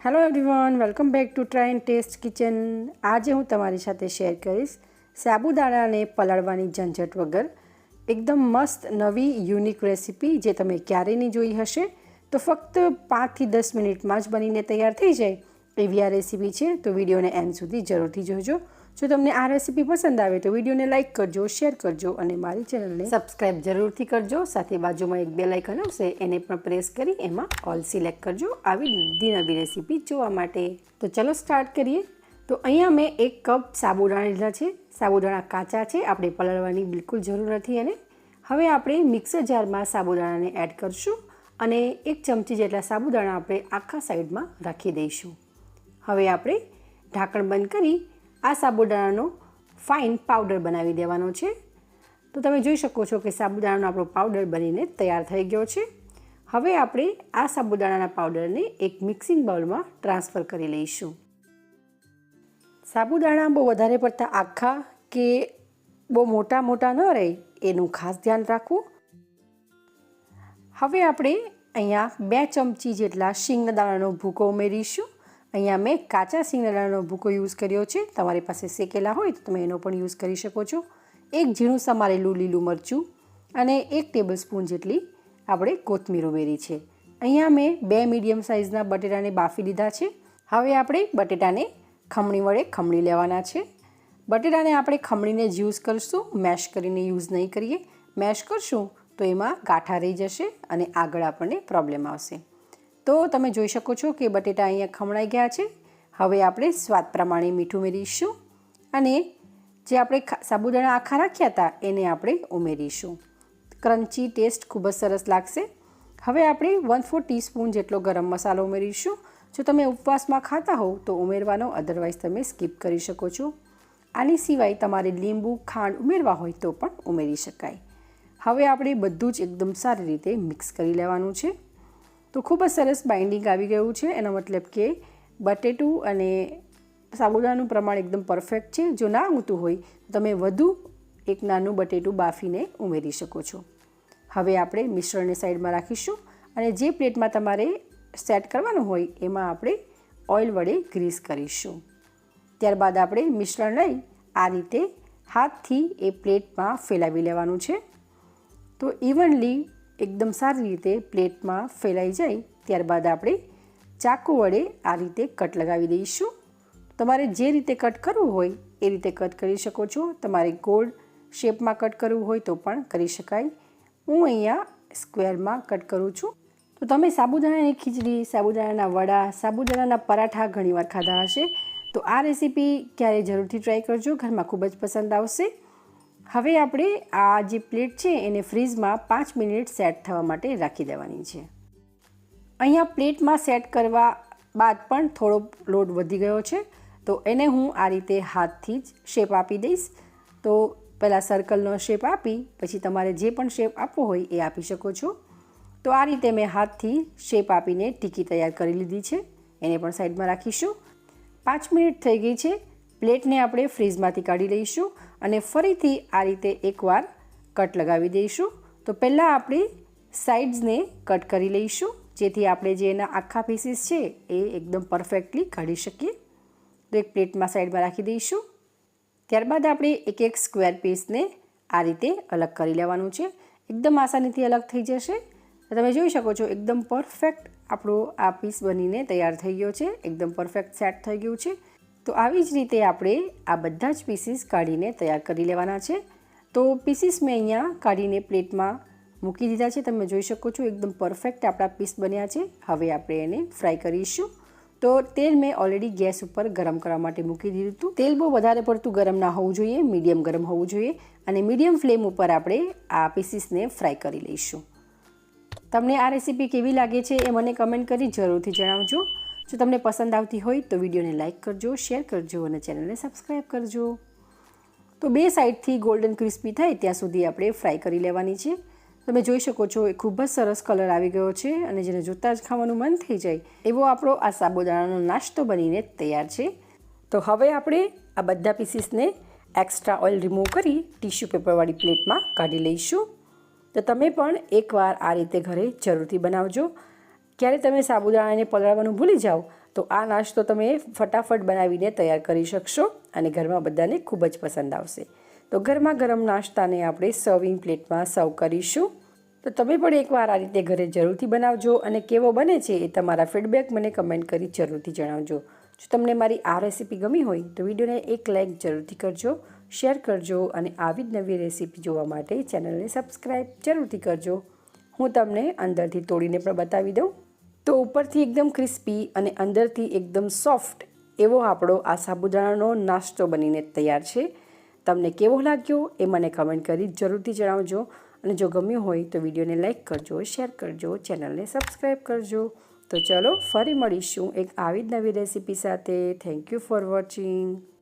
Hello everyone, welcome back to Try and Taste Kitchen. આજે હું તમારી સાથે શેર કરીશ સાબુદાણાને પલાળવાની ઝંઝટ વગર એકદમ મસ્ત નવી યુનિક રેસીપી જે તમે ક્યારેય નહીં જોઈ હશે. તો ફક્ત 5 થી 10 મિનિટમાં જ બનીને તૈયાર થઈ જાય એવી આ રેસીપી છે. તો વિડીયોને એન્ડ સુધી જરૂરથી જોજો. જો તમને આ રેસીપી પસંદ આવે તો વિડીયોને લાઇક કરજો, શેર કરજો અને મારી ચેનલને સબસ્ક્રાઈબ જરૂરથી કરજો. સાથે બાજુમાં એક બેલ આઇકન આવશે, એને પણ પ્રેસ કરી એમાં ઓલ સિલેક્ટ કરજો આવી નવી રેસીપી જોવા માટે. તો ચલો સ્ટાર્ટ કરીએ. તો અહીંયા મેં 1 કપ સાબુદાણા લીધા છે. સાબુદાણા કાચા છે, આપણે પલાળવાની બિલકુલ જરૂર નથી. અને હવે આપણે મિક્સર જારમાં સાબુદાણાને એડ કરશું અને 1 ચમચી જેટલા સાબુદાણા આપણે આખા સાઈડમાં રાખી દઈશું. હવે આપણે ઢાંકણ બંધ કરી આ સાબુદાણાનો ફાઇન પાવડર બનાવી દેવાનો છે. તો તમે જોઈ શકો છો કે સાબુદાણાનો આપણો પાવડર બનીને તૈયાર થઈ ગયો છે. હવે આપણે આ સાબુદાણાના પાવડરને એક મિક્સિંગ બાઉલમાં ટ્રાન્સફર કરી લઈશું. સાબુદાણા બહુ વધારે પડતા આખા કે બહુ મોટા ન રહે એનું ખાસ ધ્યાન રાખવું. હવે આપણે અહીંયા 2 ચમચી જેટલા શીંગના દાણાનો ભૂકો ઉમેરીશું. અહીંયા મેં કાચા શીંગના દાણાનો ભૂકો યુઝ કર્યો છે. તમારી પાસે શેકેલા હોય તો તમે એનો પણ યુઝ કરી શકો છો. 1 ઝીણું સમારેલું લીલું મરચું અને 1 ટેબલસ્પૂન જેટલી આપણે કોથમીર ઉમેરી છે. અહીંયા મેં 2 મીડિયમ સાઇઝના બટેટાને બાફી લીધા છે. હવે આપણે બટેટાને ખમણી વડે ખમણી લેવાના છે. બટેટાને આપણે ખમણીને જ યુઝ કરશું, મેશ કરીને યુઝ નહીં કરીએ. મેશ કરશું તો એમાં ગાંઠા રહી જશે અને આગળ આપણને પ્રોબ્લેમ આવશે. તો તમે જોઈ શકો છો કે બટેટા અહીંયા ખમણાઈ ગયા છે. હવે આપણે સ્વાદ પ્રમાણે મીઠું ઉમેરીશું અને જે આપણે સાબુદાણા આખા રાખ્યા હતા એને આપણે ઉમેરીશું. ક્રન્ચી ટેસ્ટ ખૂબ જ સરસ લાગશે. હવે આપણે 1/4 ટીસ્પૂન જેટલો ગરમ મસાલો ઉમેરીશું. જો તમે ઉપવાસમાં ખાતા હોવ તો ઉમેરવાનો, અધરવાઇઝ તમે સ્કીપ કરી શકો છો. આની સિવાય તમારે લીંબુ ખાંડ ઉમેરવા હોય તો પણ ઉમેરી શકાય. હવે આપણે બધું જ એકદમ સારી રીતે મિક્સ કરી લેવાનું છે. તો ખૂબ જ સરસ બાઇન્ડિંગ આવી ગયું છે. એનો મતલબ કે બટેટું અને સાબુદાણાનું પ્રમાણ એકદમ પરફેક્ટ છે. જો ના આવતું હોય તો તમે વધુ એક નાનું બટેટું બાફીને ઉમેરી શકો છો. હવે આપણે મિશ્રણને સાઈડમાં રાખીશું અને જે પ્લેટમાં તમારે સેટ કરવાનું હોય એમાં આપણે ઓઇલ વડે ગ્રીસ કરીશું. ત્યારબાદ આપણે મિશ્રણ લઈ આ રીતે હાથથી એ પ્લેટમાં ફેલાવી લેવાનું છે. તો ઇવનલી એકદમ સારી રીતે પ્લેટમાં ફેલાઈ જાય ત્યારબાદ આપણે ચાકુ વડે આ રીતે કટ લગાવી દઈશું. તમારે જે રીતે કટ કરવું હોય એ રીતે કટ કરી શકો છો. તમારે ગોળ શેપમાં કટ કરવું હોય તો પણ કરી શકાય. હું અહીંયા સ્ક્વેરમાં કટ કરું છું. તો તમે સાબુદાણાની ખીચડી, સાબુદાણાના વડા, સાબુદાણાના પરાઠા ઘણીવાર ખાધા હશે. તો આ રેસીપી ક્યારેય જરૂરથી ટ્રાય કરજો, ઘરમાં ખૂબ જ પસંદ આવશે. હવે આપણે આ જે પ્લેટ છે એને ફ્રીઝમાં 5 મિનિટ સેટ થવા માટે રાખી દેવાની છે. અહીંયા પ્લેટમાં સેટ કરવા બાદ પણ થોડો લોટ વધી ગયો છે. તો એને હું આ રીતે હાથથી જ શેપ આપી દઈશ. તો પહેલાં સર્કલનો શેપ આપી પછી તમારે જે પણ શેપ આપવો હોય એ આપી શકો છો. તો આ રીતે મેં હાથથી શેપ આપીને ટીકી તૈયાર કરી લીધી છે. એને પણ સાઈડમાં રાખીશું. 5 મિનિટ થઈ ગઈ છે. પ્લેટને આપણે ફ્રીઝમાંથી કાઢી લઈશું અને ફરીથી આ રીતે એકવાર કટ લગાવી દઈશું. તો પહેલાં આપણે સાઇડ્સને કટ કરી લઈશું જેથી આપણે જે એના આખા પીસીસ છે એ એકદમ પરફેક્ટલી કાઢી શકીએ. તો એક પ્લેટમાં સાઈડમાં રાખી દઈશું. ત્યારબાદ આપણે એક સ્ક્વેર પીસને આ રીતે અલગ કરી લેવાનું છે. એકદમ આસાનીથી અલગ થઈ જશે. તમે જોઈ શકો છો એકદમ પરફેક્ટ આપણો આ પીસ બનીને તૈયાર થઈ ગયો છે. એકદમ પરફેક્ટ સેટ થઈ ગયું છે. તો આવી જ રીતે આપણે આ બધા જ પીસીસ કાઢીને તૈયાર કરી લેવાના છે. તો પીસીસ મેં અહીંયા કાઢીને પ્લેટમાં મૂકી દીધા છે. તમે જોઈ શકો છો એકદમ પરફેક્ટ આપણા પીસ બન્યા છે. હવે આપણે એને ફ્રાય કરીશું. તો તેલ મેં ઓલરેડી ગેસ ઉપર ગરમ કરવા માટે મૂકી દીધું હતું. તેલ બહુ વધારે પડતું ગરમ ના હોવું જોઈએ, મીડિયમ ગરમ હોવું જોઈએ અને મીડિયમ ફ્લેમ ઉપર આપણે આ પીસીસને ફ્રાય કરી લઈશું. તમને આ રેસીપી કેવી લાગે છે એ મને કમેન્ટ કરી જરૂરથી જણાવજો. જો તમને પસંદ આવતી હોય તો વિડીયોને લાઇક કરજો, શેર કરજો અને ચેનલને સબસ્ક્રાઈબ કરજો. તો 2 સાઈડથી ગોલ્ડન ક્રિસ્પી થાય ત્યાં સુધી આપણે ફ્રાય કરી લેવાની છે. તમે જોઈ શકો છો એ ખૂબ જ સરસ કલર આવી ગયો છે અને જેને જોતાં જ ખાવાનું મન થઈ જાય એવો આપણો આ સાબુદાણાનો નાસ્તો બનીને તૈયાર છે. તો હવે આપણે આ બધા પીસીસને એક્સ્ટ્રા ઓઇલ રિમૂવ કરી ટીશ્યુ પેપરવાળી પ્લેટમાં કાઢી લઈશું. તો તમે પણ એકવાર આ રીતે ઘરે જરૂરથી બનાવજો. ક્યારે તમે સાબુદાણાને પલાળવાનું ભૂલી જાઓ તો આ નાસ્તો તમે ફટાફટ બનાવીને તૈયાર કરી શકશો અને ઘરમાં બધાને ખૂબ જ પસંદ આવશે. તો ગરમા ગરમ નાસ્તાને આપણે સર્વિંગ પ્લેટમાં સર્વ કરીશું. તો તમે પણ એકવાર આ રીતે ઘરે જરૂરથી બનાવજો અને કેવો બને છે એ તમારા ફીડબેક મને કમેન્ટ કરી જરૂરથી જણાવજો. જો તમને મારી આ રેસીપી ગમી હોય તો વિડીયોને એક લાઇક જરૂરથી કરજો, શેર કરજો અને આવી જ નવી રેસીપી જોવા માટે ચેનલને સબસ્ક્રાઈબ જરૂરથી કરજો. હું તમને અંદરથી તોડીને પણ બતાવી દઉં. તો ઉપરથી એકદમ ક્રિસ્પી અને અંદરથી એકદમ સોફ્ટ એવો આપણો આ સાબુદાણાનો નાસ્તો બનીને તૈયાર છે. તમને કેવો લાગ્યો એ મને કમેન્ટ કરી જરૂરથી જણાવજો અને જો ગમ્યું હોય તો વિડીયોને લાઇક કરજો, શેર કરજો, ચેનલને સબસ્ક્રાઈબ કરજો. તો ચલો ફરી મળીશું એક આવી જ નવી રેસીપી સાથે. Thank you for watching.